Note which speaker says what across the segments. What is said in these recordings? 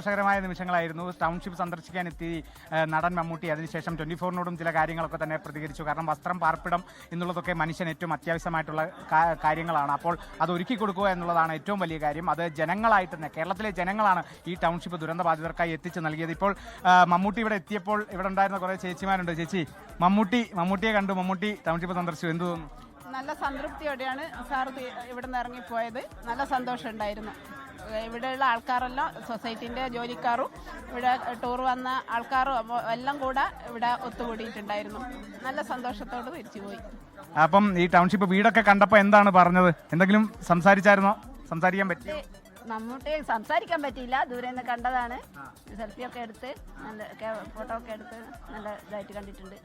Speaker 1: സന്തോഷകരമായ നിമിഷങ്ങളായിരുന്നു. ടൗൺഷിപ്പ് സന്ദർശിക്കാൻ എത്തി നടൻ മമ്മൂട്ടി അതിനുശേഷം 24നോടും ചില കാര്യങ്ങളൊക്കെ തന്നെ പ്രതികരിച്ചു. കാരണം വസ്ത്രം, പാർപ്പിടം എന്നുള്ളതൊക്കെ മനുഷ്യന് ഏറ്റവും അത്യാവശ്യമായിട്ടുള്ള കാര്യങ്ങളാണ്. അപ്പോൾ അത് ഒരുക്കി കൊടുക്കുക എന്നുള്ളതാണ് ഏറ്റവും വലിയ കാര്യം. അത് ജനങ്ങളായിട്ട് തന്നെ, കേരളത്തിലെ ജനങ്ങളാണ് ഈ ടൗൺഷിപ്പ് ദുരന്ത ബാധിതർക്കായി എത്തിച്ച് നൽകിയത്. ഇപ്പോൾ മമ്മൂട്ടി ഇവിടെ എത്തിയപ്പോൾ ഇവിടെ ഉണ്ടായിരുന്ന കുറേ ചേച്ചിമാരുണ്ട്. ചേച്ചി, മമ്മൂട്ടിയെ കണ്ടു, മമ്മൂട്ടി ടൗൺഷിപ്പ് സന്ദർശിച്ചു, എന്ത് തോന്നുന്നു?
Speaker 2: നല്ല സംതൃപ്തിയോടെയാണ് സാർ ഇവിടെ നിന്ന് ഇറങ്ങിപ്പോയത്. നല്ല സന്തോഷമുണ്ടായിരുന്നു. ഇവിടെയുള്ള ആൾക്കാരെല്ലാം, സൊസൈറ്റീൻ്റെ ജോലിക്കാരും ഇവിടെ ടൂർ വന്ന ആൾക്കാരും എല്ലാം കൂടെ ഇവിടെ ഒത്തുകൂടിയിട്ടുണ്ടായിരുന്നു. നല്ല സന്തോഷത്തോട് തിരിച്ചുപോയി.
Speaker 1: അപ്പം ഈ ടൗൺഷിപ്പ് വീടൊക്കെ കണ്ടപ്പോൾ എന്താണ് പറഞ്ഞത്? എന്തെങ്കിലും സംസാരിച്ചായിരുന്നോ? സംസാരിക്കാൻ പറ്റി?
Speaker 3: മമ്മൂട്ടി സംസാരിക്കാൻ പറ്റിയില്ല, ദൂരെ നിന്ന് കണ്ടതാണ്. സെൽഫിയൊക്കെ എടുത്ത് നല്ല ഫോട്ടോ ഒക്കെ എടുത്ത് നല്ല ഇതായിട്ട് കണ്ടിട്ടുണ്ട്.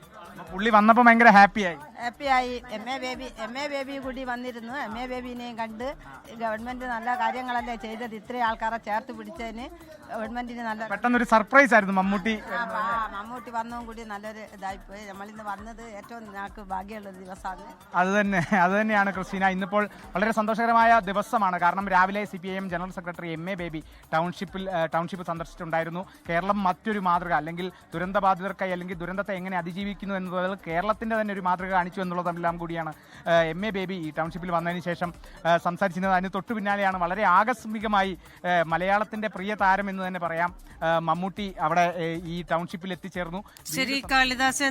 Speaker 1: പുള്ളി വന്നപ്പോൾ ഭയങ്കര ഹാപ്പിയായി.
Speaker 4: എം എ ബേബി കൂടി വന്നിരുന്നു. എം എ ബേബിനെയും കണ്ട് ഗവൺമെന്റ് നല്ല കാര്യങ്ങളല്ലേ ചെയ്തത്. ഇത്രയും ആൾക്കാരെ ചേർത്ത് പിടിച്ചതിന് ഗവൺമെന്റിന് നല്ല
Speaker 1: പെട്ടെന്നൊരു സർപ്രൈസ് ആയിരുന്നു മമ്മൂട്ടി
Speaker 4: വന്നതും കൂടി നല്ലൊരു ഇതായിപ്പോയി. നമ്മളിന്ന് വന്നത് ഏറ്റവും ഞങ്ങൾക്ക് ഭാഗ്യമുള്ളൊരു ദിവസമാണ്.
Speaker 1: അത് തന്നെയാണ് ക്രിസ്റ്റീന. ഇന്നിപ്പോൾ വളരെ സന്തോഷകരമായ ദിവസമാണ്. കാരണം രാവിലെ CPIM general secretary MA Baby township സന്ദർശിച്ചിട്ടുണ്ടായിരുന്നു. കേരളം മറ്റൊരു മാതൃക, അല്ലെങ്കിൽ ദുരന്ത ബാധിതർക്കായി അല്ലെങ്കിൽ ദുരന്തത്തെ എങ്ങനെ അതിജീവിക്കുന്നു എന്നുള്ളത് കേരളത്തിൻ്റെ തന്നെ ഒരു മാതൃക കാണിച്ചു എന്നുള്ളതെല്ലാം കൂടിയാണ് MA ബേബി ഈ ടൗൺഷിപ്പിൽ വന്നതിന് ശേഷം സംസാരിച്ചിരുന്നത്. അതിന് തൊട്ടു പിന്നാലെയാണ് വളരെ ആകസ്മികമായി മലയാളത്തിൻ്റെ പ്രിയ താരം എന്ന് തന്നെ പറയാം, മമ്മൂട്ടി അവിടെ ഈ ടൗൺഷിപ്പിൽ എത്തിച്ചേർന്നു.
Speaker 5: ശരി കാളിദാസ്.